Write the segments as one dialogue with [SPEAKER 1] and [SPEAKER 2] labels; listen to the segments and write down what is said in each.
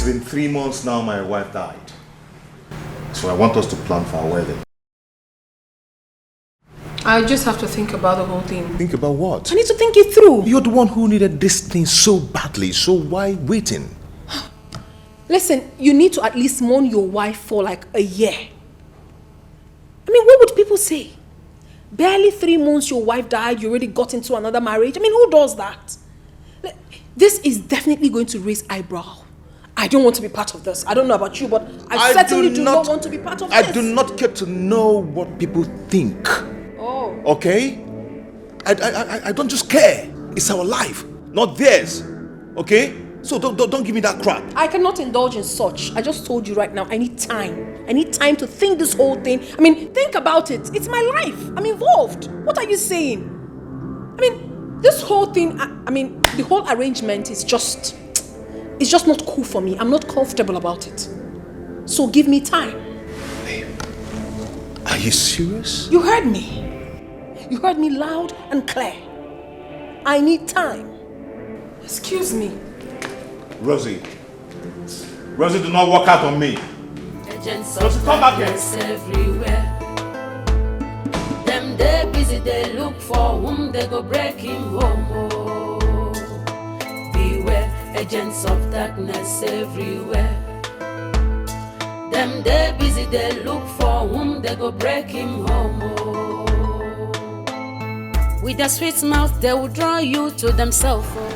[SPEAKER 1] been 3 months now my wife died. So I want us to plan for our wedding.
[SPEAKER 2] I just have to think about the whole thing.
[SPEAKER 1] Think about what?
[SPEAKER 2] I need to think it through.
[SPEAKER 1] You're the one who needed this thing so badly, so why waiting?
[SPEAKER 2] Listen, you need to at least mourn your wife for like a year. I mean, what would people say? Barely 3 months your wife died, you already got into another marriage. I mean, who does that? This is definitely going to raise eyebrow. I don't want to be part of this. I don't know about you, but I certainly do not want to be part of this.
[SPEAKER 1] I do not care to know what people think.
[SPEAKER 2] Oh.
[SPEAKER 1] Okay? I don't just care. It's our life, not theirs. Okay? So don't give me that crap.
[SPEAKER 2] I cannot indulge in such. I just told you right now, I need time. I need time to think this whole thing. I mean, think about it. It's my life. I'm involved. What are you saying? I mean, this whole thing, I mean, the whole arrangement is just, it's just not cool for me. I'm not comfortable about it. So give me time.
[SPEAKER 1] Babe, are you serious?
[SPEAKER 2] You heard me. You heard me loud and clear. I need time. Excuse me.
[SPEAKER 1] Rosie, do not walk out on me. Rosie, come back here.
[SPEAKER 3] Everywhere. Them they busy, they look for whom they go break him home. Oh. Beware, agents of darkness everywhere. Them they busy, they look for whom they go break him home. Oh. With their sweet mouth, they will draw you to themselves. Oh.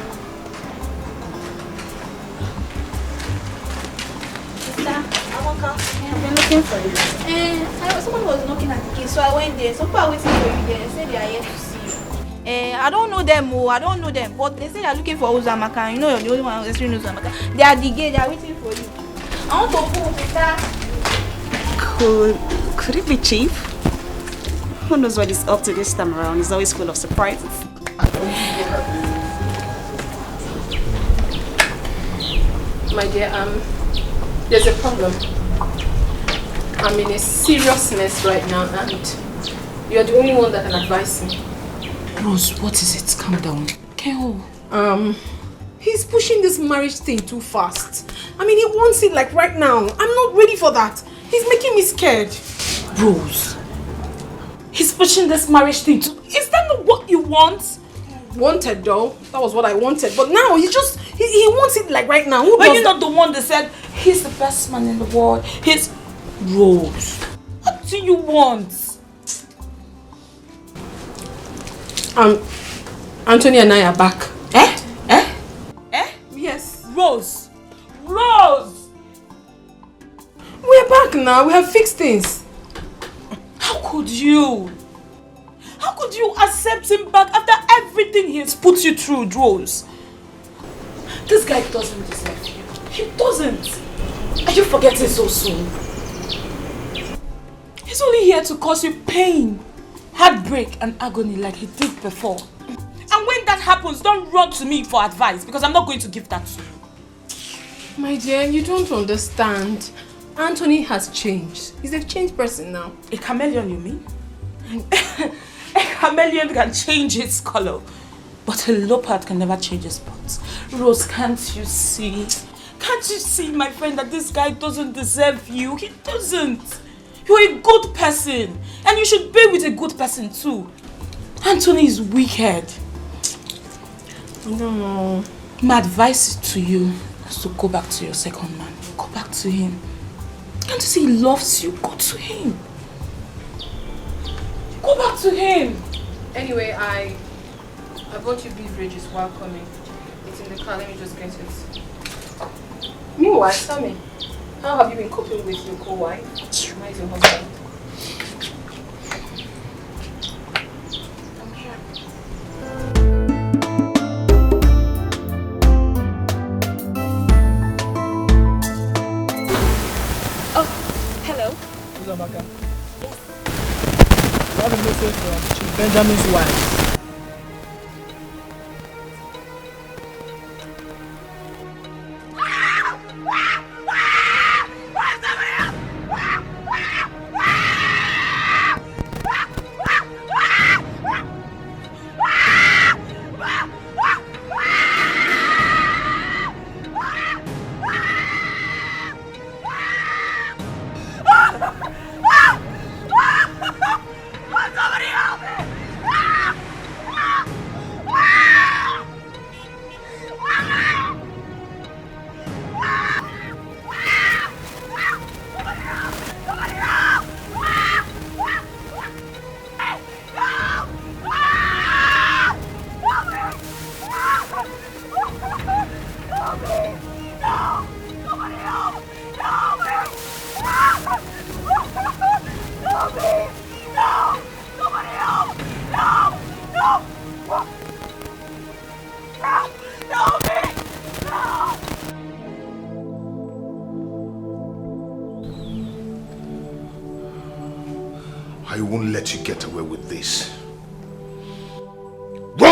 [SPEAKER 4] I've been looking for you. Someone was knocking at the gate, so I went there. Some people are waiting for you there. They said they are here to see you. I don't know them, I don't know them, but they say they are looking for Uzamaka. You know, you're the only one who actually knows Uzamaka. They are at the gate, they are waiting for you. I want to pull sister.
[SPEAKER 5] Could it be Chief? Who knows what he's up to this time around? He's always full of surprises.
[SPEAKER 2] My dear, there's a problem. I'm in a serious mess right now and you're the only one that can advise me.
[SPEAKER 6] Rose, what is it? Calm down. Keo.
[SPEAKER 2] He's pushing this marriage thing too fast. I mean, he wants it like right now. I'm not ready for that. He's making me scared.
[SPEAKER 6] Rose. He's pushing this marriage thing too. Is that not what you want?
[SPEAKER 2] Wanted though. That was what I wanted. But now he wants it like right now.
[SPEAKER 6] But you're not the one that said he's the best man in the world. He's Rose. What do you want?
[SPEAKER 2] Anthony and I are back.
[SPEAKER 6] Yes. Rose.
[SPEAKER 2] We're back now. We have fixed things.
[SPEAKER 6] How could you? How could you accept him back after everything he has put you through, Rose? This guy doesn't deserve you. He doesn't. Are you forgetting so soon? He's only here to cause you pain, heartbreak and agony like he did before. And when that happens, don't run to me for advice because I'm not going to give that to you.
[SPEAKER 2] My dear, you don't understand. Anthony has changed. He's a changed person now.
[SPEAKER 6] A chameleon, you mean? A chameleon can change its color, but a leopard can never change its spots. Rose, can't you see? Can't you see, my friend, that this guy doesn't deserve you? He doesn't. You're a good person, and you should be with a good person too. Anthony is wicked.
[SPEAKER 2] I don't know.
[SPEAKER 6] My advice to you is to go back to your second man. Go back to him. Can't you see he loves you? Go to him. Go back to him.
[SPEAKER 2] Anyway, I bought you beverages while coming. It's in the car. Let me just get it. Meanwhile, tell me, how have you been coping with your co-wife? How is your husband? I'm here.
[SPEAKER 5] Oh, hello.
[SPEAKER 7] Uzamaka. Yes. I have a message from Chief Benjamin's wife.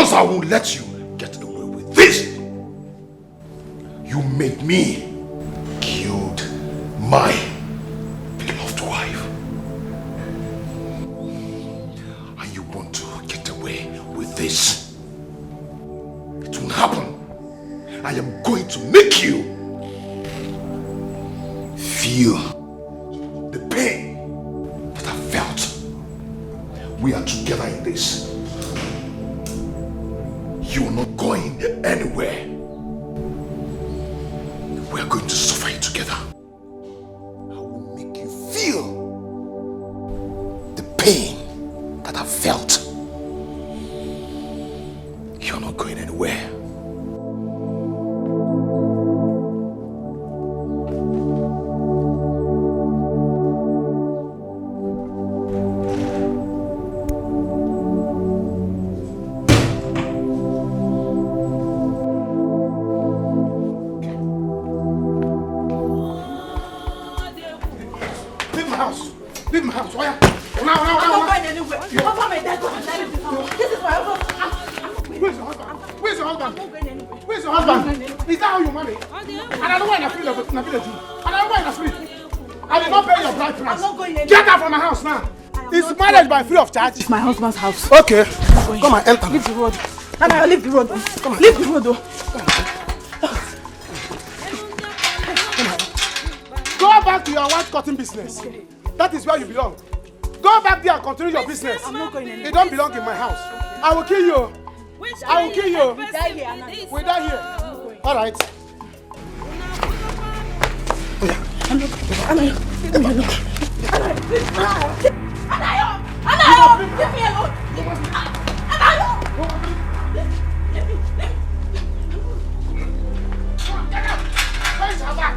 [SPEAKER 1] Because I won't let you get away with this. You made me killed my beloved wife. And you want to get away with this. It won't happen. I am going to make you feel the pain that I felt. We are together in this. You are not going anywhere. We are going to suffer it together. I will make you feel the pain that I felt. You are not going anywhere. By free of charge.
[SPEAKER 7] It's my husband's house.
[SPEAKER 1] Okay. Come and enter.
[SPEAKER 7] Leave the road. Nana, leave the road. Come on. Leave the road.
[SPEAKER 8] Go back to your white cotton business. Okay. That is where you belong. Go back there and continue your business.
[SPEAKER 7] I'm not going anywhere.
[SPEAKER 8] You don't belong in my house. I will kill you. I will kill you.
[SPEAKER 7] We die here, Nana.
[SPEAKER 8] We die here. All right.
[SPEAKER 7] Anayo, leave me alone. Anayo.
[SPEAKER 8] Where is her back?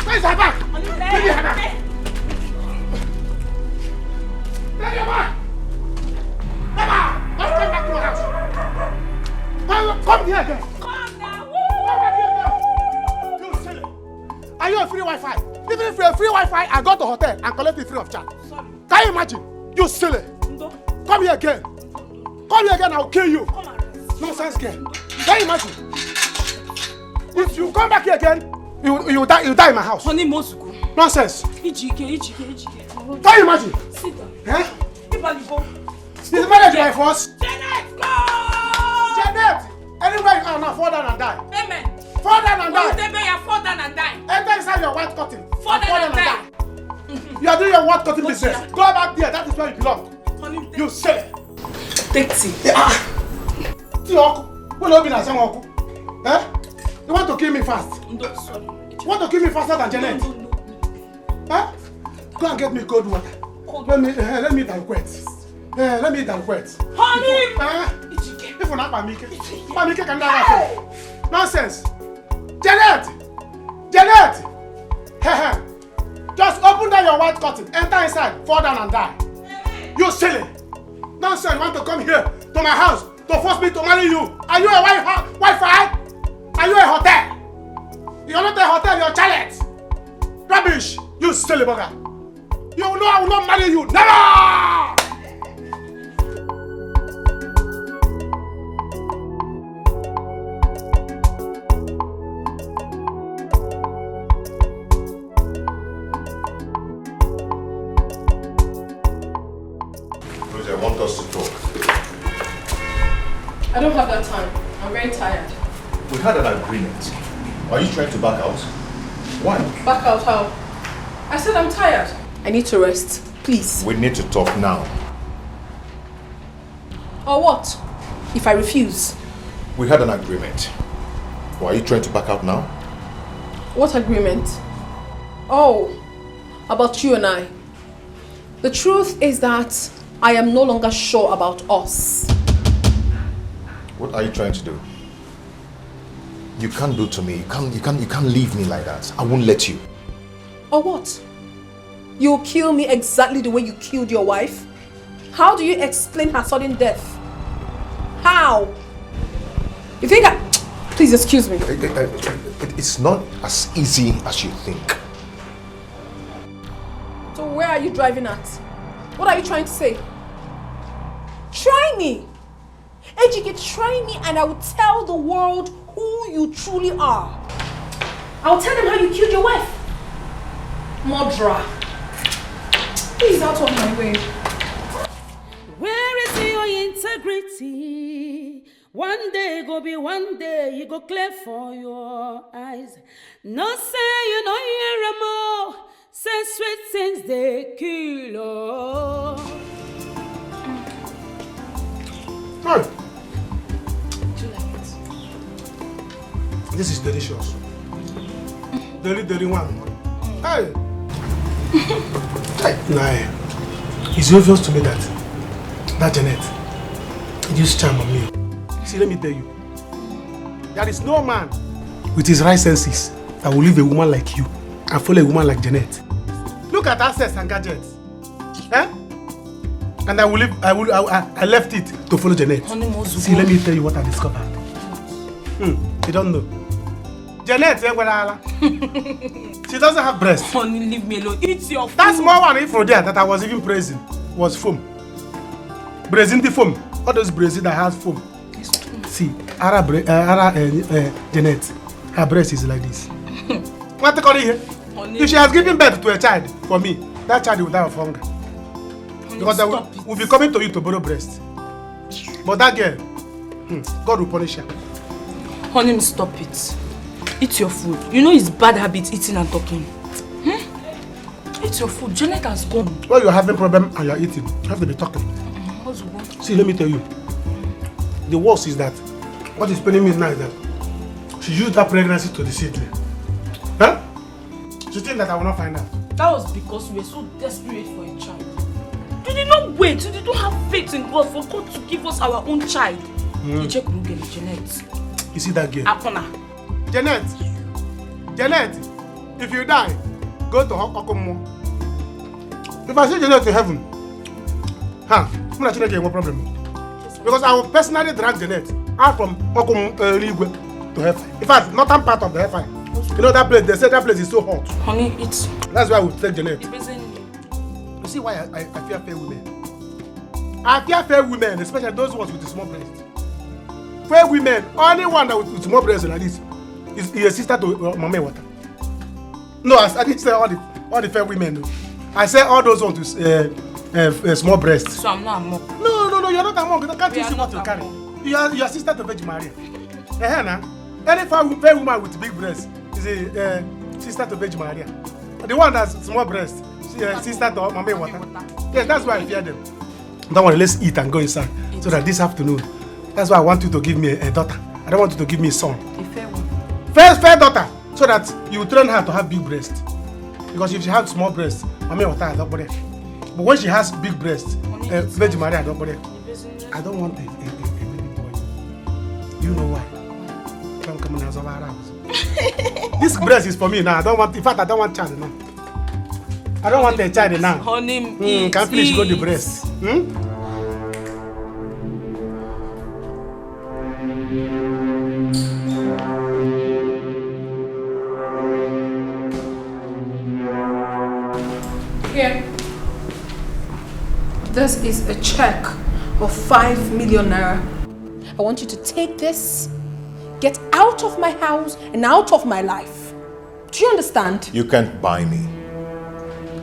[SPEAKER 8] Where is her back? Give me her back. Take her back. Emma, let's come back to my house. Come here again.
[SPEAKER 7] Come now.
[SPEAKER 8] Come back here again. You silly. Are you a free Wi-Fi? Even if you're a free Wi-Fi, I go to hotel and collect it free of charge.
[SPEAKER 7] Sorry.
[SPEAKER 8] Can you imagine? You silly.
[SPEAKER 7] No.
[SPEAKER 8] Come here again. Come here again, I'll kill you. Nonsense girl. Can you imagine? If you come back here again, you die in my house.
[SPEAKER 7] Honey Mosuku.
[SPEAKER 8] Nonsense.
[SPEAKER 7] Ijike.
[SPEAKER 8] Can you imagine?
[SPEAKER 7] Sit down.
[SPEAKER 8] Eh?
[SPEAKER 7] Ibalibo.
[SPEAKER 8] Is marriage by force?
[SPEAKER 7] Janet, go!
[SPEAKER 8] Janet! Anywhere you are now, fall down and die.
[SPEAKER 7] Amen.
[SPEAKER 8] Fall down and die.
[SPEAKER 7] Fall down and die.
[SPEAKER 8] Enter inside your white cotton.
[SPEAKER 7] Fall down and die.
[SPEAKER 8] You are doing your white cotton business. Go back there, that is where you belong.
[SPEAKER 7] Honey,
[SPEAKER 8] You silly.
[SPEAKER 7] take tea.
[SPEAKER 8] See, Oku. What will be na Oku? Eh? You want to kill me fast?
[SPEAKER 7] No, sorry.
[SPEAKER 8] You want to kill me faster than Janet?
[SPEAKER 7] No.
[SPEAKER 8] Huh? Go and get me cold water. Let me danquet. Let me danquet.
[SPEAKER 7] Honey!
[SPEAKER 8] If you're not Pamike can never. Nonsense. Janet! Just open down your white curtain, enter inside, fall down and die. You silly. Nonsense, you want to come here to my house to force me to marry you. Are you a Wi-Fi? Are you a hotel? You're not a hotel, you're a chalet. Rubbish, you silly bugger. You know I will not marry you. Never!
[SPEAKER 1] I want us to talk.
[SPEAKER 2] I don't have that time. I'm very tired.
[SPEAKER 1] We had an agreement. Are you trying to back out? Why?
[SPEAKER 2] Back out how? I said I'm tired. I need to rest. Please.
[SPEAKER 1] We need to talk now.
[SPEAKER 2] Or what? If I refuse?
[SPEAKER 1] We had an agreement. Why are you trying to back out now?
[SPEAKER 2] What agreement? Oh, about you and I. The truth is that I am no longer sure about us.
[SPEAKER 1] What are you trying to do? You can't do to me. You can't leave me like that. I won't let you.
[SPEAKER 2] Or what? You'll kill me exactly the way you killed your wife? How do you explain her sudden death? How? You think I... Please excuse me.
[SPEAKER 1] It's not as easy as you think.
[SPEAKER 2] So where are you driving at? What are you trying to say? Try me. Ejike, try me and I will tell the world who you truly are. I will tell them how you killed your wife. Murderer. Please, out of my way.
[SPEAKER 3] Where is your integrity? One day go be one day, you go clear for your eyes. No say you know you're more. Say sweet things they kill. Oh.
[SPEAKER 8] Hey. Do you like it? This is delicious. Deli one. Hey. Hey. Nah. It's obvious to me that Janet used charm on me. See, let me tell you. There is no man with his right senses that will leave a woman like you and follow a woman like Janet. Look at access and gadgets. Eh? And I left it to follow Janet. See, let me tell you what I discovered. You don't know. Janet, she doesn't have breasts.
[SPEAKER 6] Honey, leave me alone. Eat your food.
[SPEAKER 8] That small one from there that I was even praising was foam. Braising the foam. All those braising that has foam. See, Janet, her breast is like this. What to call it here? If she has given birth to a child for me, that child will die of hunger. Because we'll be coming to you to borrow breast. But that girl, God will punish her.
[SPEAKER 6] Honey, stop it. Eat your food. You know it's bad habit eating and talking. Eat your food. Janet has gone.
[SPEAKER 8] Well, you're having a problem and you're eating. You have to be talking. See, let me tell you. The worst is that what is paining me now is that she used that pregnancy to deceive me. Huh? She thinks that I will not find out.
[SPEAKER 6] That was because we were so desperate for a child. You did not wait. You did not have faith in God for God to give us our own child. You check Janet.
[SPEAKER 8] You see that girl?
[SPEAKER 6] Apona.
[SPEAKER 8] Janet, if you die, go to Okomo. If I see Janet to heaven, I'm not going to get no problem. Because I will personally drag Janet out from Okomo to heaven. In fact, northern part of the hellfire. You know that place, they say that place is so hot.
[SPEAKER 6] Honey, it's...
[SPEAKER 8] That's why I will take Janet. You see why I fear fair women? I fear fair women, especially those ones with the small breasts. Fair women, only one that with small breasts like this is a sister to Mama Water. No, I didn't say all the fair women. I said all those ones with small breasts.
[SPEAKER 6] So I'm not a monk.
[SPEAKER 8] No, you're not a monk. Can't you see what you carry? You are sister to Virgin Maria. Any fair woman with big breasts is a sister to Virgin Maria. The one that's small breasts, sister to Mama Water. Yes, that's why I fear them. Don't worry, let's eat and go inside. So that this afternoon, that's why I want you to give me a daughter. I don't want you to give me a son.
[SPEAKER 6] A fair one.
[SPEAKER 8] Fair daughter, so that you train her to have big breasts. Because if she has small breasts, Mama Water I don't bother. But when she has big breasts, Virgin Maria I don't bother. I don't want a baby boy. You know why? Come on, this breast is for me now. In fact, I don't want child now. I don't want a child now.
[SPEAKER 6] Honey,
[SPEAKER 8] can finish go the breast.
[SPEAKER 2] Here. This is a check of 5 million naira. I want you to take this, get out of my house and out of my life. Do you understand?
[SPEAKER 1] You can't buy me.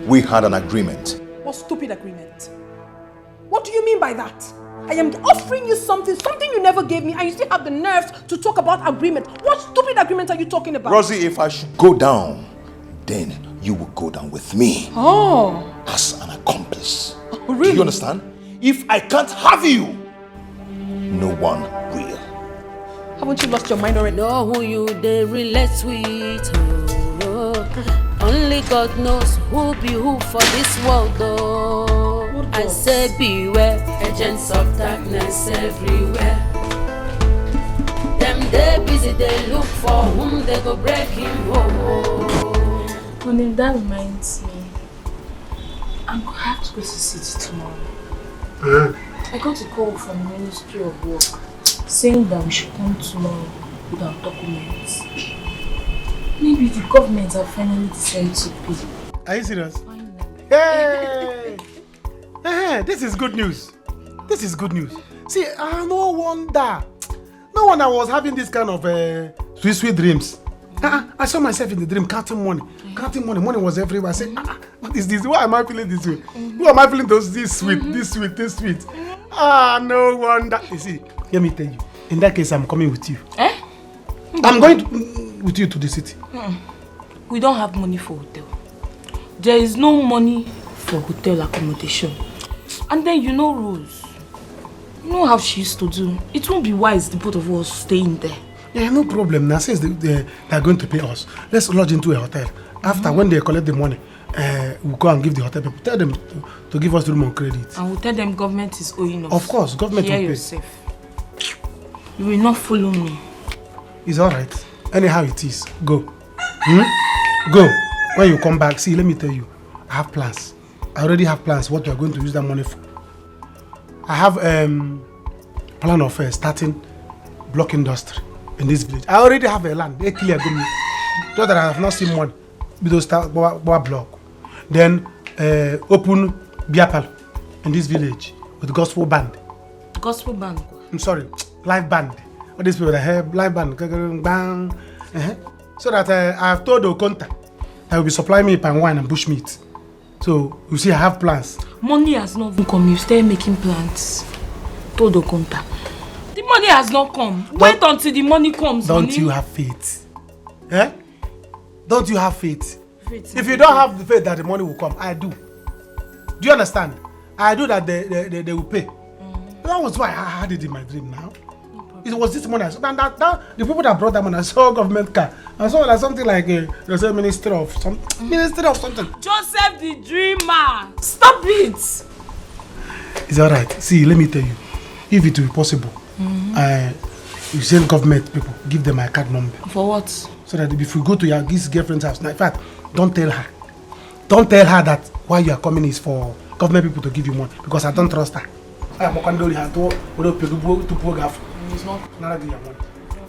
[SPEAKER 1] We had an agreement.
[SPEAKER 2] What stupid agreement? What do you mean by that? I am offering you something you never gave me, and you still have the nerves to talk about agreement. What stupid agreement are you talking about?
[SPEAKER 1] Rosie, if I should go down, then you will go down with me.
[SPEAKER 2] Oh.
[SPEAKER 1] As an accomplice.
[SPEAKER 2] Oh, really?
[SPEAKER 1] Do you understand? If I can't have you, no one will.
[SPEAKER 2] Haven't you lost your mind already?
[SPEAKER 3] Know who you they relate with. Oh. Only God knows who be who for this world. Oh. I say beware, agents of darkness everywhere. Them they busy, they look for whom they go break him home.
[SPEAKER 6] Honey, that reminds me. I'm going to have to go to city tomorrow. I got a call from the Ministry of Work saying that we should come tomorrow with our documents. Maybe the government have finally decided to pay.
[SPEAKER 8] Are you serious? Hey! This is good news. This is good news. See, no wonder. No wonder I was having this kind of sweet dreams. I saw myself in the dream counting money. Counting money. Money was everywhere. I said, what is this? Why am I feeling this way? Who am I feeling this sweet, this sweet, this sweet? No wonder. You see, let me tell you. In that case, I'm coming with you. I'm going with you to the city.
[SPEAKER 6] We don't have money for hotel. There is no money for hotel accommodation. And then you know Rose. You know how she used to do. It won't be wise the both of us staying there.
[SPEAKER 8] Yeah, no problem. Now, since they are going to pay us, let's lodge into a hotel. After, when they collect the money, we'll go and give the hotel people. Tell them to give us the room on credit.
[SPEAKER 6] And we'll tell them government is owing us.
[SPEAKER 8] Of course, government will pay.
[SPEAKER 6] Yourself. You will not follow me.
[SPEAKER 8] It's alright. Anyhow it is. Go. Go. When you come back, see, let me tell you, I have plans. I already have plans what we are going to use that money for. I have plan of starting block industry in this village. I already have a land. They clear me. Though that I have not seen one. We don't start block. Then open beer parlor in this village with gospel band.
[SPEAKER 6] Gospel band?
[SPEAKER 8] I'm sorry, live band. All these people that have live band. Bang. So that I have told Okonta that will be supplying me palm wine and bush meat. So you see, I have plans.
[SPEAKER 6] Money has not even come. You stay making plans. Told Okonta. The money has not come. Wait until the money comes.
[SPEAKER 8] Don't you have faith? Don't you have faith? If you don't have the faith that the money will come, I do. Do you understand? I do that they will pay. That was why I had it in my dream now. It was this money. So that the people that brought that money, I saw a government car. I saw like something like a ministry of something.
[SPEAKER 6] Joseph the dreamer. Stop it.
[SPEAKER 8] It's alright. See, let me tell you. If it will be possible, you send government people, give them my card number.
[SPEAKER 6] For what?
[SPEAKER 8] So that if you go to your girlfriend's house, now, in fact, don't tell her. Don't tell her that why you are coming is for government people to give you money, because I don't trust her.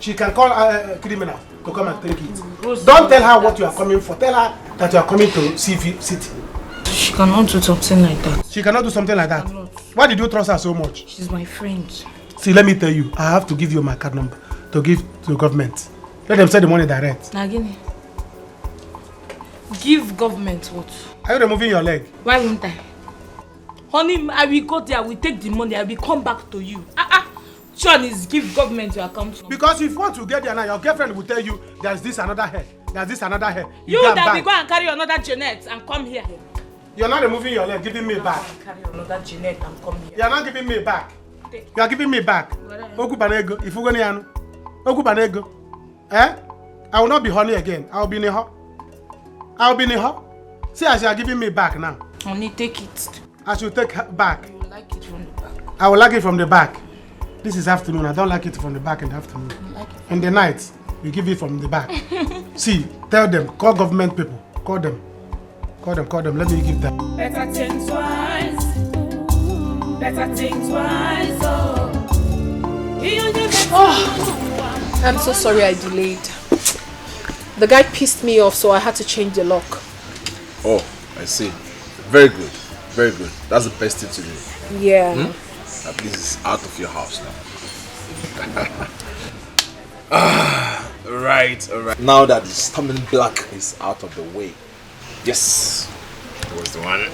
[SPEAKER 8] She can call a criminal to come and take it. Don't tell her what you are coming for. Tell her that you are coming to city.
[SPEAKER 6] She cannot do something like that.
[SPEAKER 8] She cannot do something like that. Why did you trust her so much?
[SPEAKER 6] She's my friend.
[SPEAKER 8] See, let me tell you, I have to give you my card number to give to the government. Let them send the money direct.
[SPEAKER 6] Nagini. Give government what?
[SPEAKER 8] Are you removing your leg?
[SPEAKER 6] Why won't I? Honey, I will go there, I will take the money, I will come back to you. John is give government your account.
[SPEAKER 8] Because if you want to get there now, your girlfriend will tell you there's this another hair. There's this another hair.
[SPEAKER 6] You that will go and carry another Jeanette and come here.
[SPEAKER 8] You're not removing your leg, giving me back.
[SPEAKER 6] Carry another Jeanette and come here.
[SPEAKER 8] You're not giving me back. You are giving me back. Okubanego, if you go near Okubanego. I will not be honey again. I will be in her. I will be in her. See, as you are giving me back now.
[SPEAKER 6] Only take it.
[SPEAKER 8] I should take back.
[SPEAKER 6] You will like it from the back.
[SPEAKER 8] I will like it from the back. This is afternoon. I don't like it from the back in the afternoon.
[SPEAKER 6] Like
[SPEAKER 8] in the night, you give it from the back. See, tell them, call government people. Call them. Call them. Let me give them.
[SPEAKER 3] Better think twice. Better think twice.
[SPEAKER 2] Oh, I'm so sorry I delayed. The guy pissed me off, so I had to change the lock.
[SPEAKER 1] Oh, I see. Very good. Very good. That's the best thing to do.
[SPEAKER 2] Yeah.
[SPEAKER 1] At least it's out of your house now. Alright. Now that the stumbling block is out of the way. Yes. It was the one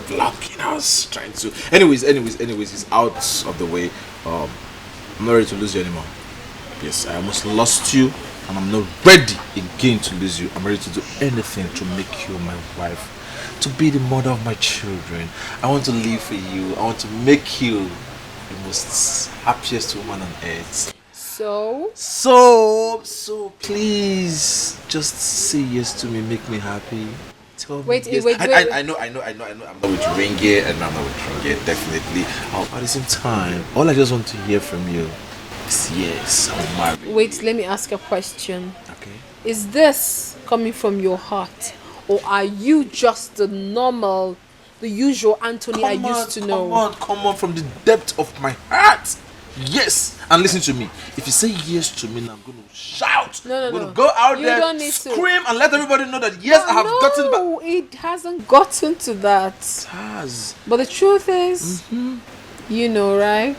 [SPEAKER 1] blocking us, trying to. Anyways, it's out of the way. I'm not ready to lose you anymore. Yes, I almost lost you, and I'm not ready again to lose you. I'm ready to do anything to make you my wife, to be the mother of my children. I want to live for you. I want to make you the most happiest woman on earth. So please just say yes to me, make me happy. Tell me yes. Wait. I know. I'm not with Ringe and I'm not with Ringe, definitely. At the same time, all I just want to hear from you is yes, I'm married.
[SPEAKER 2] Wait, let me ask a question.
[SPEAKER 1] Okay.
[SPEAKER 2] Is this coming from your heart, or are you just the usual Anthony I used to know?
[SPEAKER 1] Come on, from the depth of my heart. Yes, and listen to me. If you say yes to me, I'm going to shout.
[SPEAKER 2] No.
[SPEAKER 1] I'm going to go out there, scream, and let everybody know that yes, I have gotten back.
[SPEAKER 2] No, it hasn't gotten to that.
[SPEAKER 1] It has.
[SPEAKER 2] But the truth is, You know, right?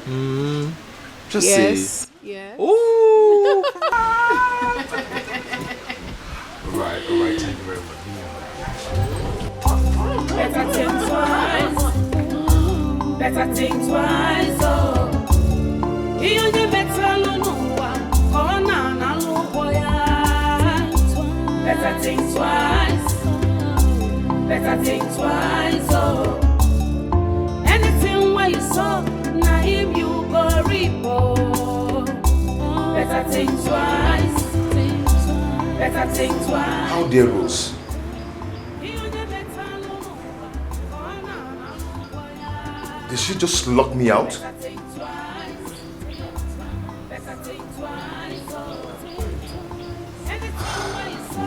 [SPEAKER 1] Just
[SPEAKER 2] Yes.
[SPEAKER 1] say.
[SPEAKER 2] Yeah.
[SPEAKER 1] Ooh. Alright, thank you very much.
[SPEAKER 3] Better think twice. Better think twice. Oh, you only better no one. Corona na loboya. Better think twice. Better think twice. Oh, anything where you saw, na him you go reap. Better think twice. Better think twice.
[SPEAKER 9] How dare Rose? Did she just lock me out?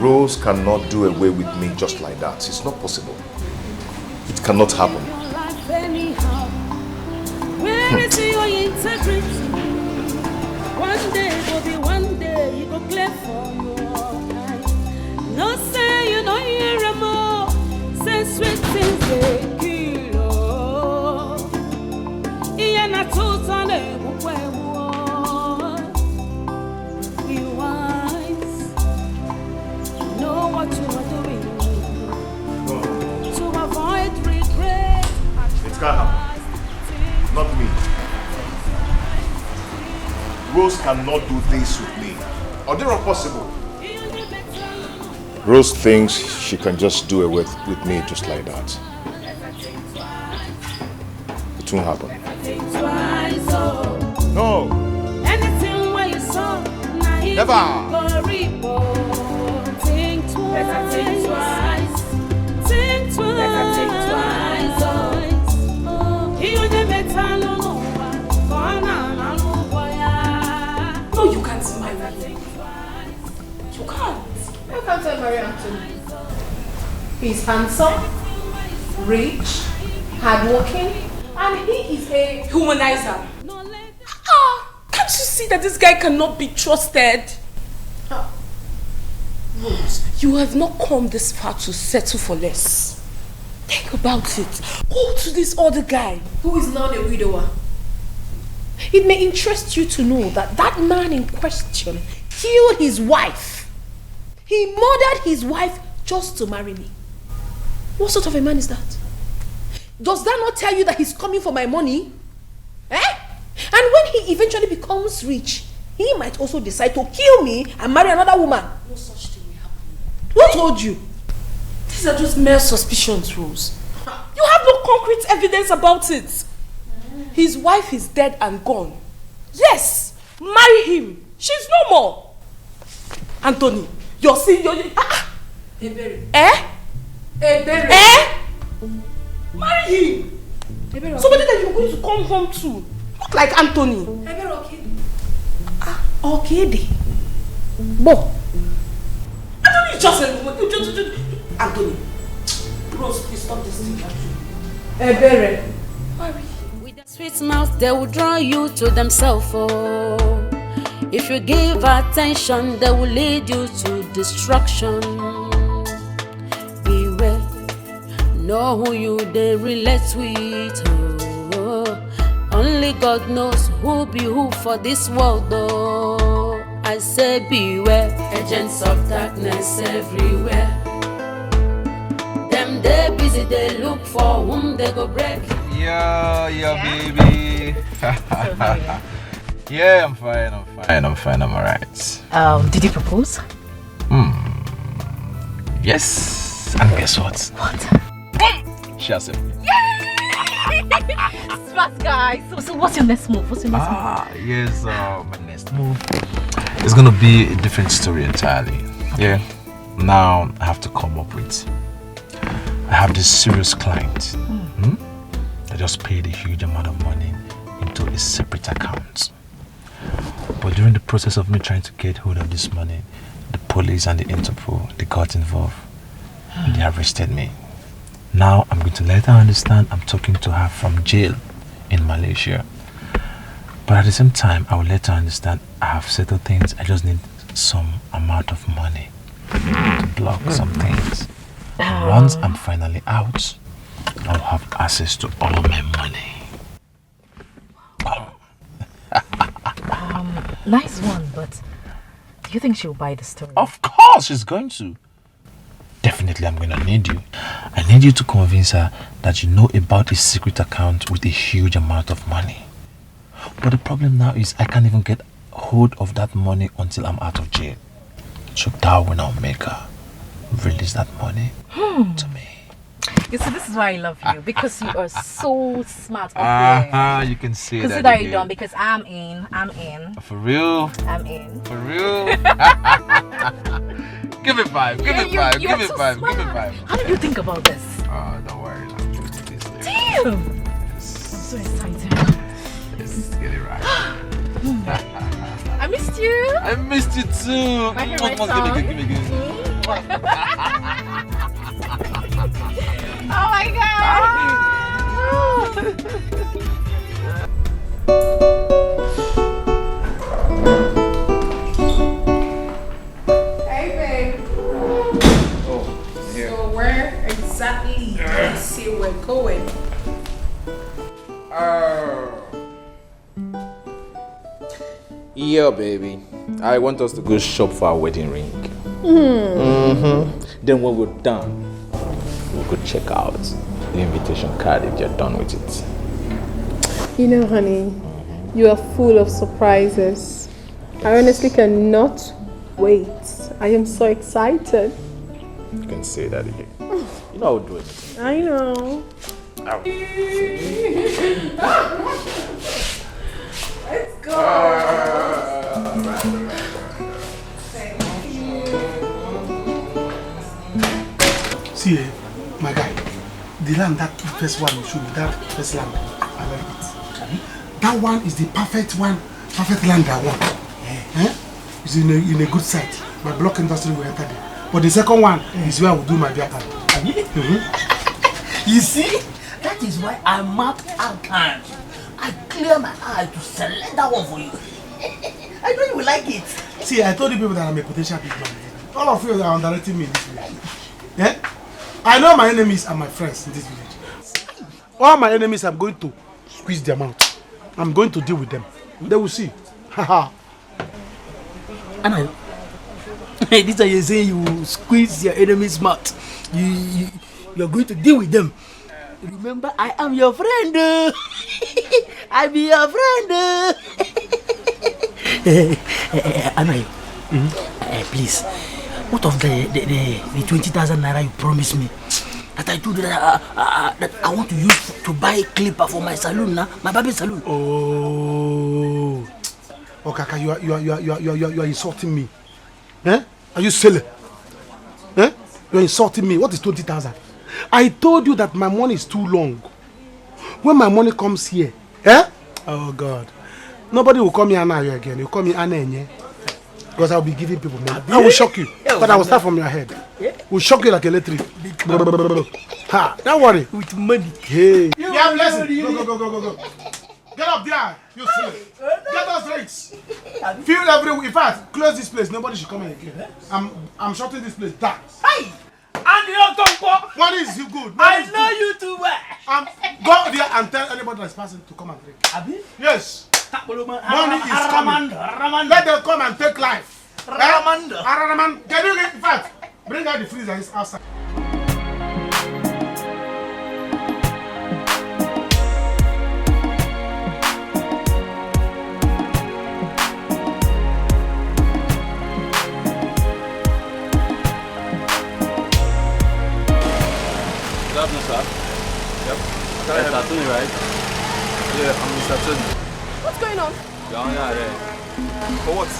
[SPEAKER 9] Rose cannot do away with me just like that. It's not possible. It cannot happen.
[SPEAKER 3] Where is your integrity? One day will be one day you go clear for your eyes. No say you don't hear a more. Say sweet things they kill. Iana totally be wise. Know what you are doing to avoid regret.
[SPEAKER 9] It can't happen. Not me. Rose cannot do this with me. Or they're not possible. Rose thinks she can just do it with me just like that. It won't happen. No.
[SPEAKER 3] Anything where you saw,
[SPEAKER 9] Never.
[SPEAKER 3] Think twice. Better think twice. Think twice. Better think twice.
[SPEAKER 6] No, you can't marry him. You can't.
[SPEAKER 2] How can't I marry Anthony? He's handsome, rich, hardworking, and he is a
[SPEAKER 6] Humanizer. Can't you see that this guy cannot be trusted? Rose, you have not come this far to settle for less. Think about it. Go to this other guy
[SPEAKER 2] who is now a widower. It may interest you to know that that man in question killed his wife. He murdered his wife just to marry me. What sort of a man is that? Does that not tell you that he's coming for my money? Eh? And when he eventually becomes rich, he might also decide to kill me and marry another woman.
[SPEAKER 6] No such thing will happen.
[SPEAKER 2] Who told you?
[SPEAKER 6] These are just mere suspicions, Rose. You have no concrete evidence about it. His wife is dead and gone. Yes, marry him. She's no more. Anthony, you're seeing
[SPEAKER 2] Ebere.
[SPEAKER 6] Eh?
[SPEAKER 2] Ebere.
[SPEAKER 6] Eh? Marry him. Ebere. Somebody that you're going to come home to. Look like Anthony.
[SPEAKER 2] Ebere Okede. Okede. Bo.
[SPEAKER 6] Anthony, just Anthony. Rose, please stop this thing.
[SPEAKER 2] Ebere.
[SPEAKER 6] Marry.
[SPEAKER 3] With a sweet mouth, they will draw you to themselves. Oh. If you give attention, they will lead you to destruction. Beware, know who you they relate with. Oh. Only God knows who be who for this world. Oh. I say beware, agents of darkness everywhere. Them they busy, they look for whom they go break.
[SPEAKER 1] Yeah, baby. Yeah, I'm fine, I'm alright.
[SPEAKER 10] Did you propose?
[SPEAKER 1] Yes, and guess what?
[SPEAKER 10] What?
[SPEAKER 1] She accepted me.
[SPEAKER 10] Smart guy. So what's your next move?
[SPEAKER 1] Yes, my next move is gonna be a different story entirely. Yeah, now I have to come up with. I have this serious client that just paid a huge amount of money into a separate account. But during the process of me trying to get hold of this money, the police and the Interpol, they got involved. And they arrested me. Now I'm going to let her understand I'm talking to her from jail in Malaysia. But at the same time, I will let her understand I have settled things. I just need some amount of money to block some things. Once I'm finally out, I'll have access to all my money.
[SPEAKER 10] Nice one, but do you think she'll buy the story?
[SPEAKER 1] Of course she's going to. Definitely I'm going to need you. I need you to convince her that you know about a secret account with a huge amount of money. But the problem now is I can't even get hold of that money until I'm out of jail. So that will now make her release that money to me.
[SPEAKER 10] You see, this is why I love you, because you are so smart up there.
[SPEAKER 1] You can see
[SPEAKER 10] Consider
[SPEAKER 1] that.
[SPEAKER 10] it done, because I'm in.
[SPEAKER 1] For real?
[SPEAKER 10] I'm in.
[SPEAKER 1] For real? Give it 5. Give it 5. Give it 5. Give it 5.
[SPEAKER 10] How did you think about this?
[SPEAKER 1] Oh, don't worry. I'll do this later.
[SPEAKER 10] Damn! I'm so excited.
[SPEAKER 1] Let's get it right.
[SPEAKER 10] I missed you.
[SPEAKER 1] I missed you too.
[SPEAKER 10] My favorite song.
[SPEAKER 1] Give me.
[SPEAKER 10] Oh my god!
[SPEAKER 2] Hey, babe.
[SPEAKER 1] Oh, here.
[SPEAKER 2] So where exactly do you say we're going?
[SPEAKER 1] Yeah, baby. I want us to go shop for our wedding ring. Then when we're done, we'll go check out the invitation card if you're done with it.
[SPEAKER 2] You know, honey, you are full of surprises. I honestly cannot wait. I am so excited.
[SPEAKER 1] You can say that again. You know I'll do it.
[SPEAKER 2] I know. Let's go.
[SPEAKER 8] See, my guy, the land, that first one you showed me, that first land, I like it. That one is the perfect one, perfect land I want. It's in a good site. My block industry will enter there. But the second one is where I will do my beer party.
[SPEAKER 7] You see? That is why I marked out time. I clear my eye to select that one for you. I know you will like it.
[SPEAKER 8] See, I told you people that I'm a potential big man. All of you are underrating me in this village. Yeah? I know my enemies are my friends in this village. All my enemies, I'm going to squeeze them out. I'm going to deal with them. They will see. Haha.
[SPEAKER 7] Anna, this is you saying you squeeze your enemy's mouth. You're going to deal with them. Remember, I am your friend. I be your friend. Anna, please, what of the 20,000 naira you promised me? That I told you that I want to use to buy a clipper for my salon, my baby salon.
[SPEAKER 8] Oh, Kaka, you are insulting me. Eh? Are you silly? Eh? You are insulting me. What is 20,000? I told you that my money is too long. When my money comes here, eh? Oh God, nobody will call me Anna again. You call me Anna Enye. Because I will be giving people money. I will shock you, but I will start from your head. Will shock you like electric. Ha! Don't worry.
[SPEAKER 7] With money.
[SPEAKER 8] Hey. Yeah, blessing. Go. Get up there, you silly. Get those drinks. Feel everywhere. In fact, close this place. Nobody should come in again. I'm shutting this place down.
[SPEAKER 7] Hey! And your tonto.
[SPEAKER 8] What is you good?
[SPEAKER 7] I know you too well.
[SPEAKER 8] Go there and tell anybody that's passing to come and drink.
[SPEAKER 7] Abi?
[SPEAKER 8] Yes. Money is coming. Let them come and take life. Raman. Can you get, in fact, bring out the freezer outside.
[SPEAKER 11] Good afternoon, sir. Yep. Mr. Tony, right? Yeah, I'm Mr. Tony.
[SPEAKER 2] What's going on?
[SPEAKER 11] You're under arrest.
[SPEAKER 8] For what?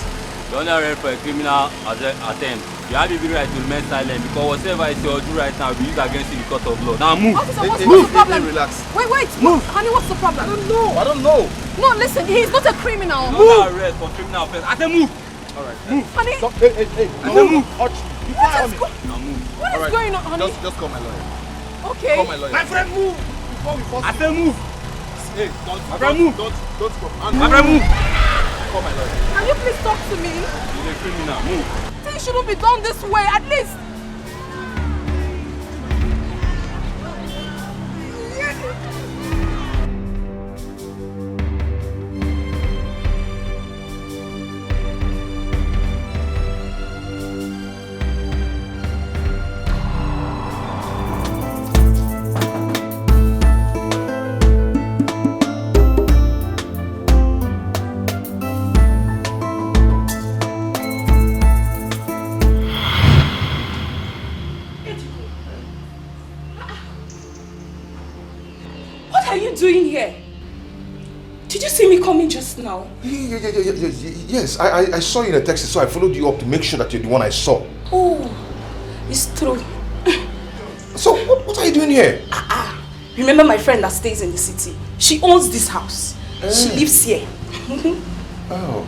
[SPEAKER 11] You're under arrest for a criminal attempt. You have every right to remain silent because whatever I say or do right now will be used against you in court of law. Now move.
[SPEAKER 2] Officer, what's the problem?
[SPEAKER 11] Relax.
[SPEAKER 2] Wait. Move. Honey, what's the problem?
[SPEAKER 11] I don't know.
[SPEAKER 2] No, listen, he's not a criminal.
[SPEAKER 11] You're under arrest for criminal offense. I say move. Alright.
[SPEAKER 2] Move. Honey.
[SPEAKER 11] Stop. Hey.
[SPEAKER 2] I say move.
[SPEAKER 11] Now move.
[SPEAKER 2] What is going on, honey?
[SPEAKER 11] Just call my lawyer.
[SPEAKER 2] Okay.
[SPEAKER 11] Call my lawyer. My friend, move. Before we force I say move. Hey, my friend, move. Don't come. My friend, move. Call my lawyer.
[SPEAKER 2] Can you please talk to me?
[SPEAKER 11] He's a criminal. Move.
[SPEAKER 2] Things shouldn't be done this way, at least.
[SPEAKER 6] call me just now?
[SPEAKER 9] Yes, I saw you in a taxi, so I followed you up to make sure that you're the one I saw.
[SPEAKER 6] Oh, it's true.
[SPEAKER 9] So, what are you doing here?
[SPEAKER 6] Remember my friend that stays in the city? She owns this house. She lives here.
[SPEAKER 9] Oh.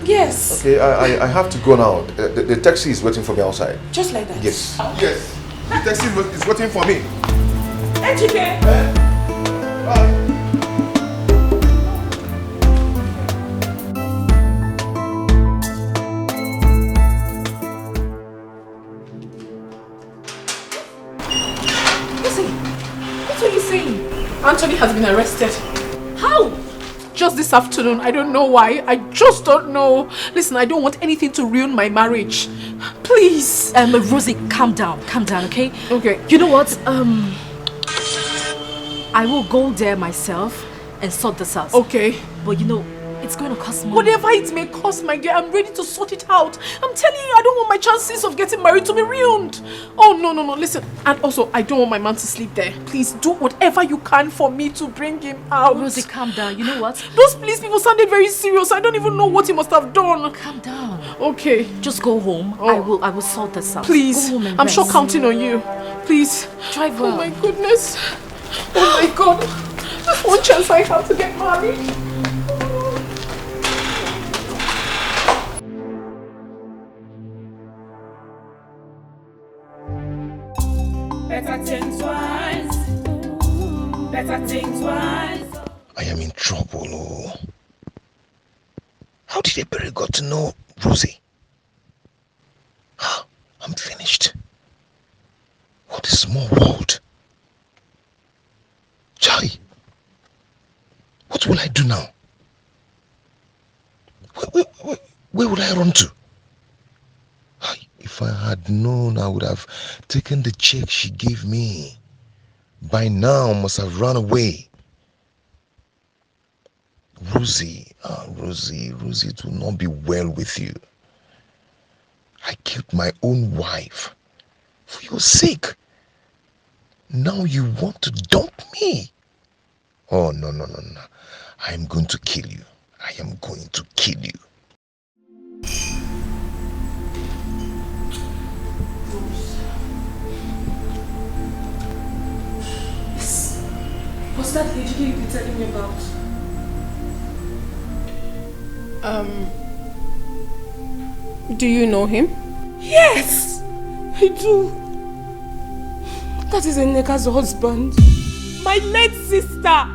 [SPEAKER 6] Yes.
[SPEAKER 9] Okay, I have to go now. The taxi is waiting for me outside.
[SPEAKER 6] Just like that?
[SPEAKER 9] Yes. Yes. The taxi is waiting for me.
[SPEAKER 6] Dikeh.
[SPEAKER 9] Bye.
[SPEAKER 2] Anthony has been arrested. How? Just this afternoon. I don't know why. I just don't know. Listen, I don't want anything to ruin my marriage. Please.
[SPEAKER 10] Rosie, calm down, okay?
[SPEAKER 2] Okay.
[SPEAKER 10] You know what? I will go there myself and sort this out.
[SPEAKER 2] Okay.
[SPEAKER 10] But you know, it's going to cost money.
[SPEAKER 2] Whatever it may cost, my dear, I'm ready to sort it out. I'm telling you, I don't want my chances of getting married to be ruined. Oh, no. Listen. And also, I don't want my man to sleep there. Please do whatever you can for me to bring him out.
[SPEAKER 10] Rosie, calm down. You know what?
[SPEAKER 2] Those police people sounded very serious. I don't even know what he must have done.
[SPEAKER 10] Calm down.
[SPEAKER 2] Okay.
[SPEAKER 10] Just go home.
[SPEAKER 2] Oh.
[SPEAKER 10] I will sort this out.
[SPEAKER 2] Please.
[SPEAKER 10] Go home and
[SPEAKER 2] I'm
[SPEAKER 10] rest.
[SPEAKER 2] sure counting on you. Please.
[SPEAKER 10] Drive well.
[SPEAKER 2] Oh my goodness. Oh my God. That's one chance I have to get married.
[SPEAKER 3] Better think twice. Better think twice.
[SPEAKER 9] I am in trouble. Oh. How did Ebere got to know Rosie? I'm finished. What a small world. Chai, what will I do now? Where would I run to? If I had known, I would have taken the check she gave me. By now, I must have run away. Rosie, it will not be well with you. I killed my own wife for your sake. Now you want to dump me? Oh, no. I am going to kill you. I am going to kill you.
[SPEAKER 6] What's that lady you've been telling me about?
[SPEAKER 2] Do you know him?
[SPEAKER 6] Yes, I do. That is Nneka's husband. My late sister.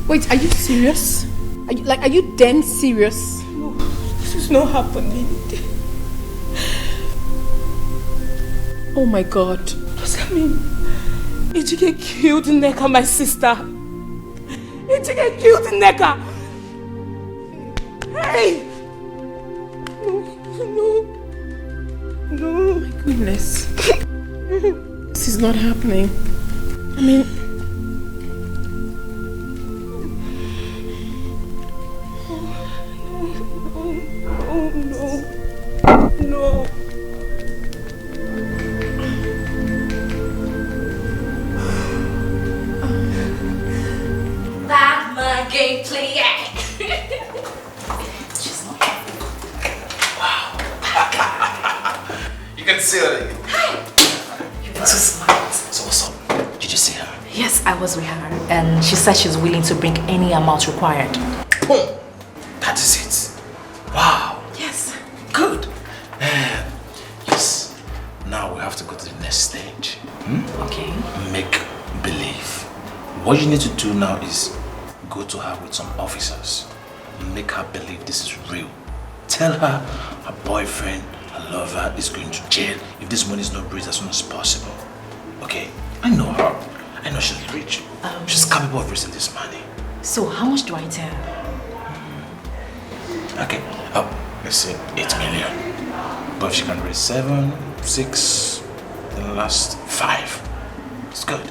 [SPEAKER 2] Wait, are you serious? Are you damn serious?
[SPEAKER 6] No, this is not happening.
[SPEAKER 2] Oh my God.
[SPEAKER 6] Does that mean Dikeh killed Nneka, my sister? Dikeh killed Nneka. Hey! No.
[SPEAKER 2] Oh my goodness. This is not happening. I mean...
[SPEAKER 6] No.
[SPEAKER 10] That's my game player.
[SPEAKER 1] You can see her.
[SPEAKER 10] Hi. You're too smart.
[SPEAKER 1] So what's up? Did you see her?
[SPEAKER 10] Yes, I was with her, and she said she's willing to bring any amount required.
[SPEAKER 1] Boom! That is it. Wow.
[SPEAKER 10] Yes.
[SPEAKER 1] Good. Yes. Now we have to go to the next stage.
[SPEAKER 10] Okay.
[SPEAKER 1] Make believe. What you need to do now is go to her with some officers. Make her believe this is real. Tell her her boyfriend, her lover is going to jail if this money is not raised as soon as possible. Okay? I know her. I know she's rich. She's capable of raising this money.
[SPEAKER 10] So how much do I tell her?
[SPEAKER 1] Okay. Let's say 8 million. But if she can raise 7, 6, then the last 5. It's good.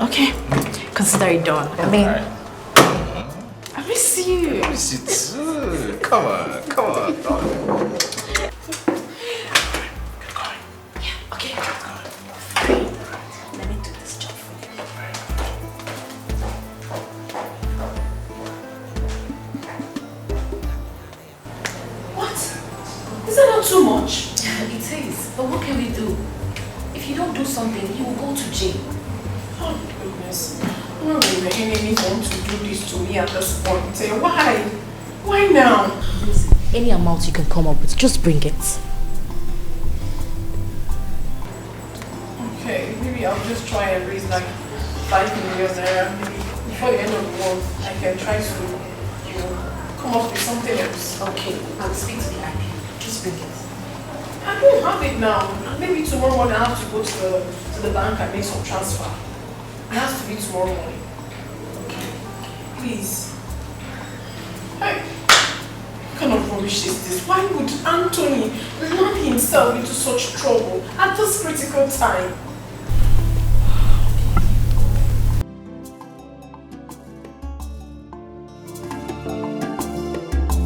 [SPEAKER 10] Okay. Consider it done. I mean,
[SPEAKER 1] Right.
[SPEAKER 10] I miss you.
[SPEAKER 1] I miss you too. Come on.
[SPEAKER 10] Get
[SPEAKER 1] going.
[SPEAKER 10] Yeah, okay. Let me do this job for you.
[SPEAKER 6] too much?
[SPEAKER 10] It is. But what can we do? If you don't do something, you will go to jail.
[SPEAKER 6] Oh, goodness. Why would the enemies want to do this to me at this point? Why? Why now?
[SPEAKER 10] Listen, any amount you can come up with, just bring it.
[SPEAKER 6] Okay, maybe I'll just try and raise like 5 million naira. Maybe before the end of the month, I can try to, come up with something else.
[SPEAKER 10] Okay, I'll speak to the IP. Just bring it.
[SPEAKER 6] I don't have it now. Maybe tomorrow morning I have to go to the bank and make some transfer. It has to be tomorrow morning. Okay. Please. Hey. What kind of rubbish is this? Why would Anthony land himself into such trouble at this critical time?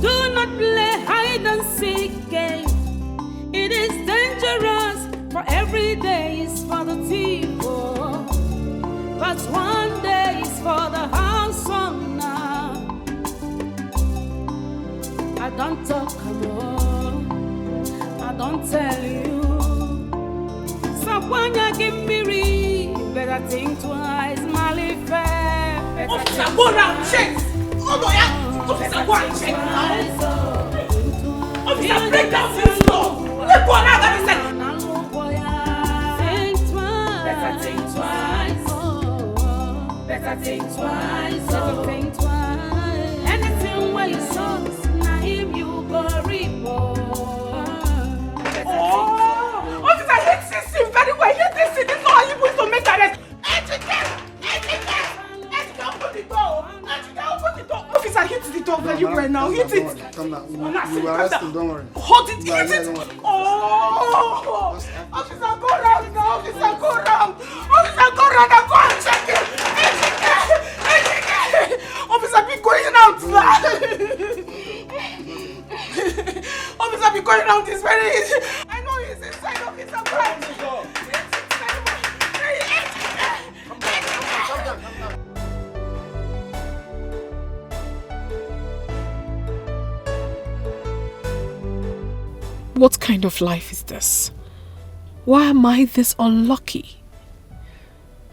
[SPEAKER 3] Do not play hide and seek game. It is dangerous, for every day is for the thief. But one day is for the house owner. I don't talk alone, I don't tell you. So when you give me read, better think twice, Mali fair.
[SPEAKER 6] Officer, go round, check! Oh no, yeah! Officer, go and check now! Officer, break down this door! Let's go now, that is it!
[SPEAKER 3] Think twice. Better think twice. Better think twice. Better think twice. Anything where you saw, now him you go report.
[SPEAKER 6] Oh! Officer, hit this scene very well. Hit this scene. This is not how you supposed to make arrest. Etiko, open the door. Etiko, open the door. Officer, hit the door very well now. Hit it.
[SPEAKER 8] Calm down. You arrest him, don't worry.
[SPEAKER 6] Hold it, hit it. Oh! Officer, go round now. Officer, go round. Officer, go round and go and check it. Etiko. Officer, be going out now. Officer, be going out this very easy. I know he's inside. Officer, go out.
[SPEAKER 2] What kind of life is this? Why am I this unlucky?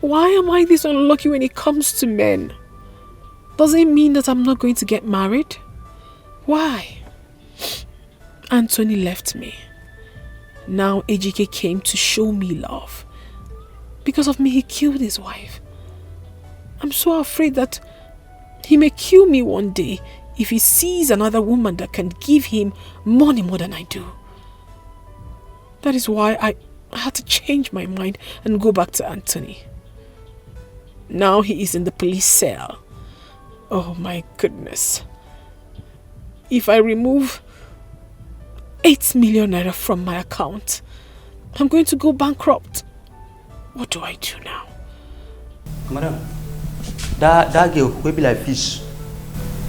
[SPEAKER 2] Why am I this unlucky when it comes to men? Does it mean that I'm not going to get married? Why? Anthony left me. Now Ejike came to show me love. Because of me, he killed his wife. I'm so afraid that he may kill me one day if he sees another woman that can give him money more than I do. That is why I had to change my mind and go back to Anthony. Now he is in the police cell. Oh my goodness. If I remove 8 million naira from my account, I'm going to go bankrupt. What do I do now?
[SPEAKER 12] Madam, that girl will be like fish.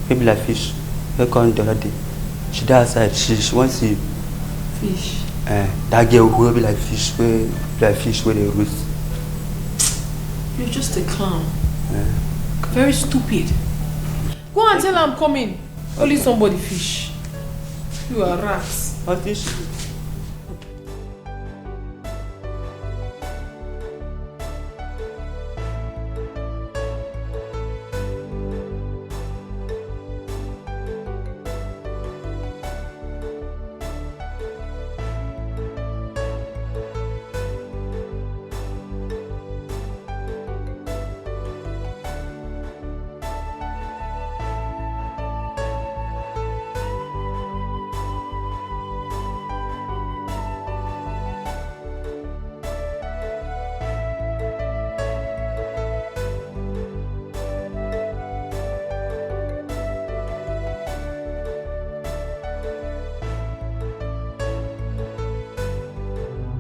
[SPEAKER 12] Maybe like fish. They come the other day. She does outside. She wants to
[SPEAKER 6] fish.
[SPEAKER 12] That girl will be like fish. Where they roast.
[SPEAKER 6] You're just a clown. Very stupid. Go and tell her I'm coming. Only somebody fish. You are rats.
[SPEAKER 12] What fish?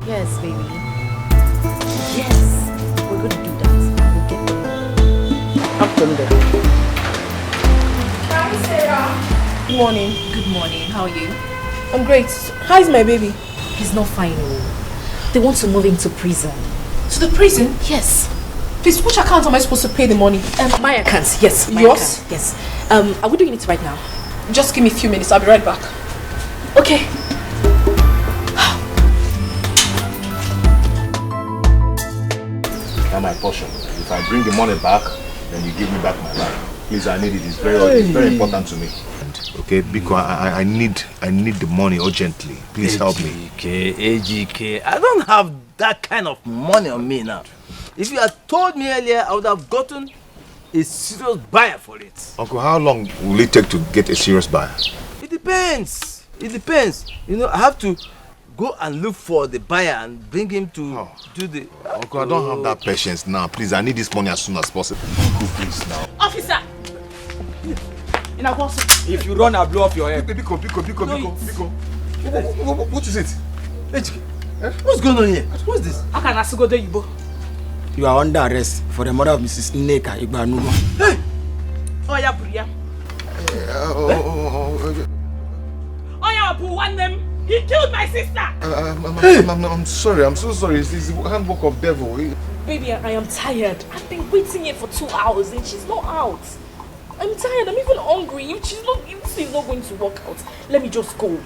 [SPEAKER 10] Yes, baby. Yes, we're going to do that. We'll get there.
[SPEAKER 7] I'm coming there.
[SPEAKER 6] Hi, Sarah. Good morning.
[SPEAKER 10] Good morning. How are you?
[SPEAKER 6] I'm great. How is my baby?
[SPEAKER 10] He's not fine. They want to move him to prison.
[SPEAKER 6] To the prison?
[SPEAKER 10] Yes.
[SPEAKER 6] Please, which account am I supposed to pay the money?
[SPEAKER 10] My account, yes. My
[SPEAKER 6] Yours?
[SPEAKER 10] account, yes. Are we doing it right now?
[SPEAKER 6] Just give me a few minutes. I'll be right back.
[SPEAKER 10] Okay.
[SPEAKER 9] have my portion. If I bring the money back, then you give me back my life. Please, I need it. It's very important to me. Okay, because I need the money urgently. Please help me.
[SPEAKER 7] AGK, I don't have that kind of money on me now. If you had told me earlier, I would have gotten a serious buyer for it.
[SPEAKER 9] Uncle, how long will it take to get a serious buyer?
[SPEAKER 7] It depends. It depends. You know, I have to go and look for the buyer and bring him to do the...
[SPEAKER 9] Uncle, I don't have that patience now. Please, I need this money as soon as possible. Uncle, please now.
[SPEAKER 6] Officer!
[SPEAKER 11] If you run, I'll blow off your head.
[SPEAKER 9] Biko. What is it?
[SPEAKER 7] What's going on here? What's this?
[SPEAKER 6] How can I go there, Ibo?
[SPEAKER 7] You are under arrest for the murder of Mrs. Nneka Igbanugo. Hey!
[SPEAKER 6] Oh, yeah, Bria. Oh, yeah, Abu, one them. He killed my sister.
[SPEAKER 9] I'm sorry. I'm so sorry. It's the handbook of devil.
[SPEAKER 10] Baby, I am tired. I've been waiting here for 2 hours and she's not out. I'm tired. I'm even hungry. If she's not going to work out, let me just go.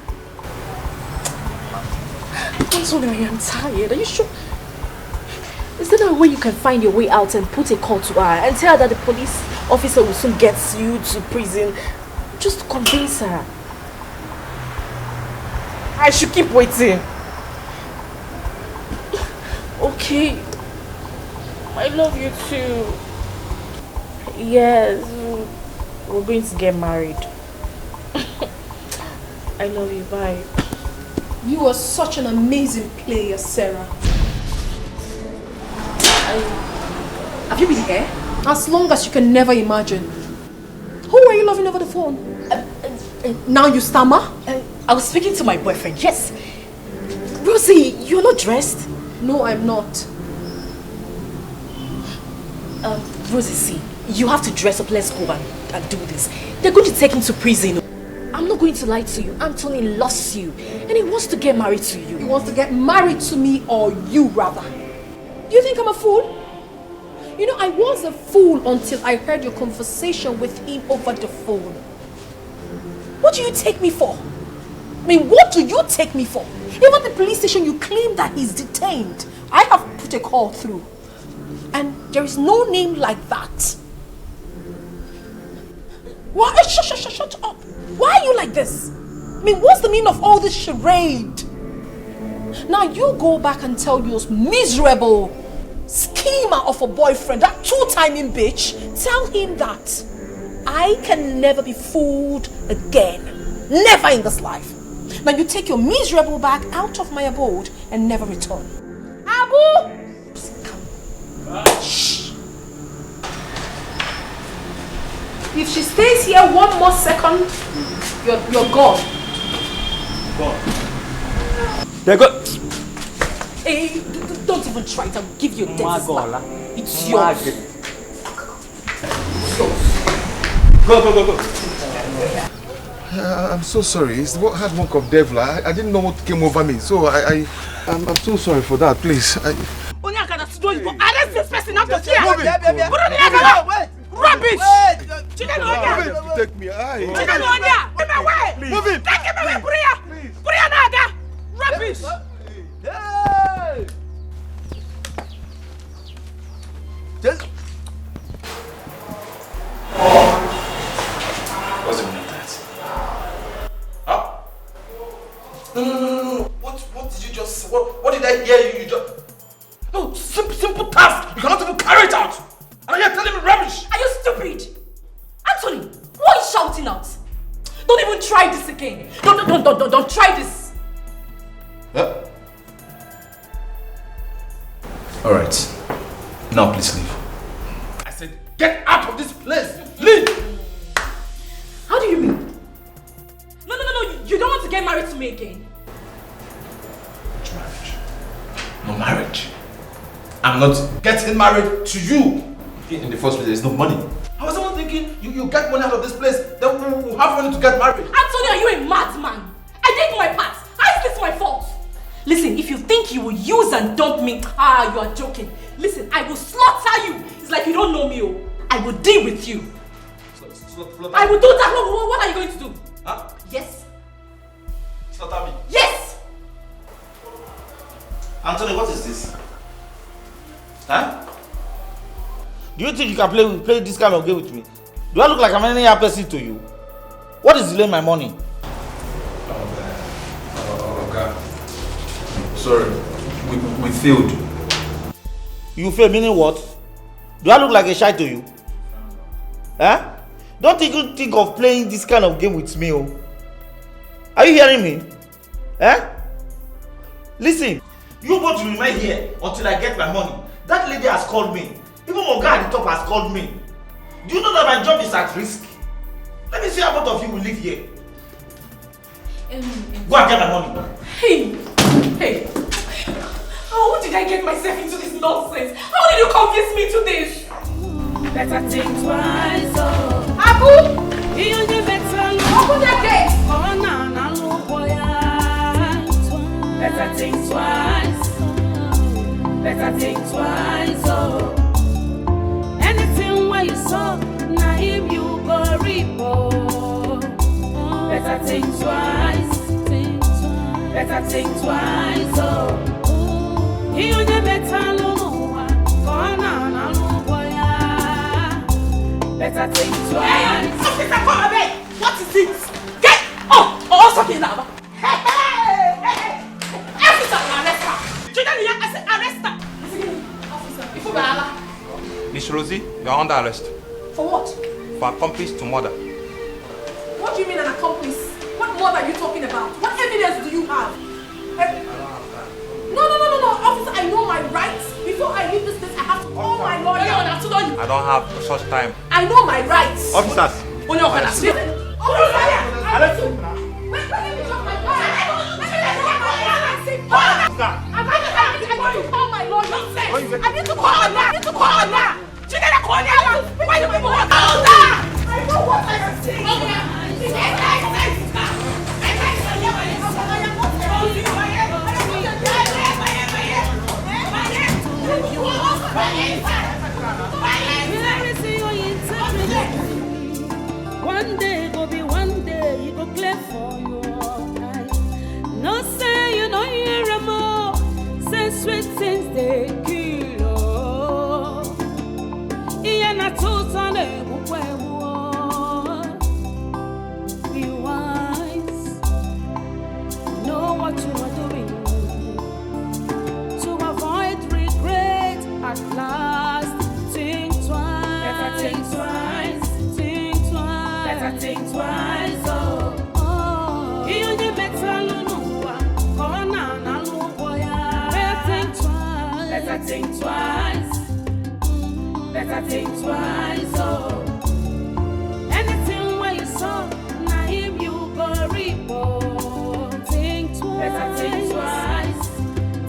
[SPEAKER 10] Anthony, I am tired. Are you sure? Is there no way you can find your way out and put a call to her and tell her that the police officer will soon get you to prison? Just convince her.
[SPEAKER 6] I should keep waiting.
[SPEAKER 10] Okay. I love you too. Yes. We're going to get married. I love you. Bye.
[SPEAKER 2] You are such an amazing player, Sarah. Have you been here? As long as you can never imagine. Who are you loving over the phone? Now you stammer?
[SPEAKER 10] I was speaking to my boyfriend, yes. Rosie, you're not dressed?
[SPEAKER 2] No, I'm not.
[SPEAKER 10] Rosie, see, you have to dress up. Let's go and do this. They're going to take him to prison. I'm not going to lie to you. Anthony loves you and he wants to get married to you.
[SPEAKER 2] He wants to get married to me, or you rather. You think I'm a fool? You know, I was a fool until I heard your conversation with him over the phone. What do you take me for? I mean, what do you take me for? Even the police station, you claim that he's detained. I have put a call through. And there is no name like that. Why? Shut up. Why are you like this? I mean, what's the meaning of all this charade? Now you go back and tell your miserable schemer of a boyfriend, that two-timing bitch, tell him that I can never be fooled again. Never in this life. Now you take your miserable bag out of my abode and never return. Abu! Shh. If she stays here one more second, you're gone.
[SPEAKER 7] They're good.
[SPEAKER 2] Hey, don't even try it. I'll give you a death slap. It's yours.
[SPEAKER 7] Go.
[SPEAKER 9] I'm so sorry. It's the hard work of devil. I didn't know what came over me, so I'm so sorry for that. Please.
[SPEAKER 6] Only I can arrest this person out of here.
[SPEAKER 7] Wait.
[SPEAKER 6] Rubbish!
[SPEAKER 9] Wait! Take me.
[SPEAKER 6] Take him away!
[SPEAKER 9] Move him!
[SPEAKER 6] Take him away, Bria Naga! Rubbish!
[SPEAKER 7] Hey! Just...
[SPEAKER 1] What's the meaning of that? Huh? No. What did you just say? What did I hear you just... No, simple task! You cannot even carry it out! And you're telling me rubbish!
[SPEAKER 10] Are you stupid? Anthony, what are you shouting out? Don't even try this again. Don't try this.
[SPEAKER 1] Huh? Alright. Now please leave. I said get out of this place! Leave!
[SPEAKER 10] How do you mean? No. You don't want to get married to me again?
[SPEAKER 1] Which marriage? No marriage. I'm not getting married to you. In the first place, there's no money. I was even thinking you get money out of this place, then we'll have money to get married.
[SPEAKER 10] Anthony, are you a madman? I did my part. How is this my fault? Listen, if you think you will use and dump me, you are joking. Listen, I will slaughter you. It's like you don't know me. Oh. I will deal with you. I will do that. What are you going to do?
[SPEAKER 1] Huh?
[SPEAKER 10] Yes.
[SPEAKER 1] Slaughter me?
[SPEAKER 10] Yes!
[SPEAKER 1] Anthony, what is this? Huh?
[SPEAKER 13] Do you think you can play this kind of game with me? Do I look like I'm any other person to you? What is delaying my money?
[SPEAKER 14] Okay. Sorry, we failed.
[SPEAKER 13] You failed, meaning what? Do I look like a shy to you? Huh? Don't even think of playing this kind of game with me. Oh. Are you hearing me? Eh? Listen, you both will remain here until I get my money. That lady has called me. Even Oga at the top has called me. Do you know that my job is at risk? Let me see how both of you will live here. Go and get my money.
[SPEAKER 10] Hey! How did I get myself into this nonsense? How did you convince me to this?
[SPEAKER 3] Better think twice, oh.
[SPEAKER 10] Abu!
[SPEAKER 3] You better
[SPEAKER 10] open that gate!
[SPEAKER 3] Oh, no, boy. Better think twice. Better think twice, oh. Anything where you saw, now him you go repo. Better think twice. Better think twice, oh. You better know. Better think twice.
[SPEAKER 10] Officer, come away! What is it? Get up! Oh, something now. Hey! Officer, arrest her! Children, I said arrest her! Officer, if you are
[SPEAKER 14] Miss Rosie, you are under arrest.
[SPEAKER 10] for what?
[SPEAKER 14] For accomplice to murder.
[SPEAKER 10] What do you mean an accomplice? What more are you talking about? What evidence do you have? No, officer, I know my rights. Before I leave this place, I have to call my lawyer.
[SPEAKER 14] I don't have such time.
[SPEAKER 10] I know my rights.
[SPEAKER 14] Officers!
[SPEAKER 10] Listen, officer, let me talk my lawyer. I need to call my lawyer. I need to call my lawyer. Why do people want to call that? I know what I am saying.
[SPEAKER 3] One day go be one day, it go clear for your eyes. No say you know you're more, say sweet things they kill. Iana totally be wise, know what you are doing to avoid regret at last. Think twice. Better think twice. Think twice. Better think twice. Oh. You better know. Come on, boy. Better think twice. Better think twice. Better think twice. Oh. Anything where you saw, now him you go report. Think twice. Better think twice.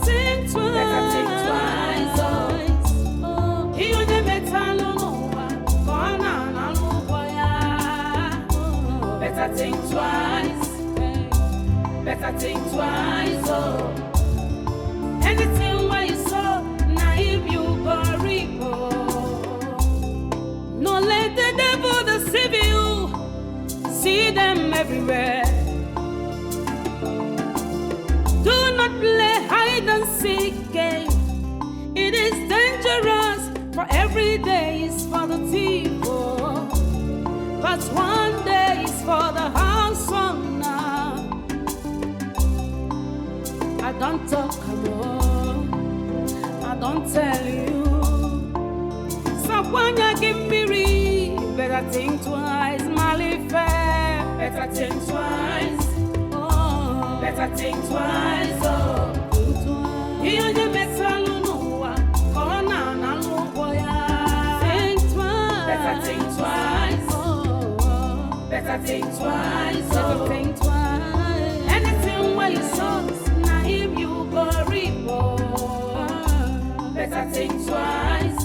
[SPEAKER 3] Think twice. Better think twice. Oh. You better know. Better think twice. Better think twice. Oh. Anything where you saw, now him you go report. No let the devil deceive you. See them everywhere. Do not play hide and seek game. It is dangerous, for every day is for the thief. But one day is for the house owner. I don't talk alone, I don't tell you. So when you give me read, better think twice, Malifair. Better think twice, oh. Better think twice, oh. You better know, come on, boy. Think twice, better think twice. Better think twice, better think twice. Anything where you saw, now him you go report. Better think twice.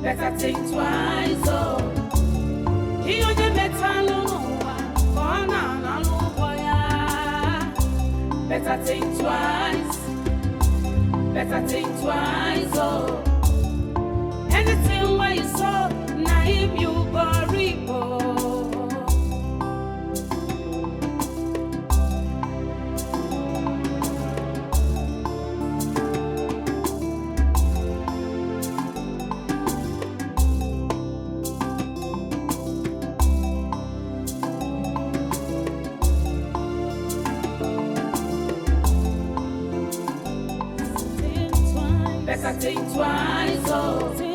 [SPEAKER 3] Better think twice, oh. You better know. Better think twice. Better think twice, oh. Anything where you saw, now him you go report. think twice, oh.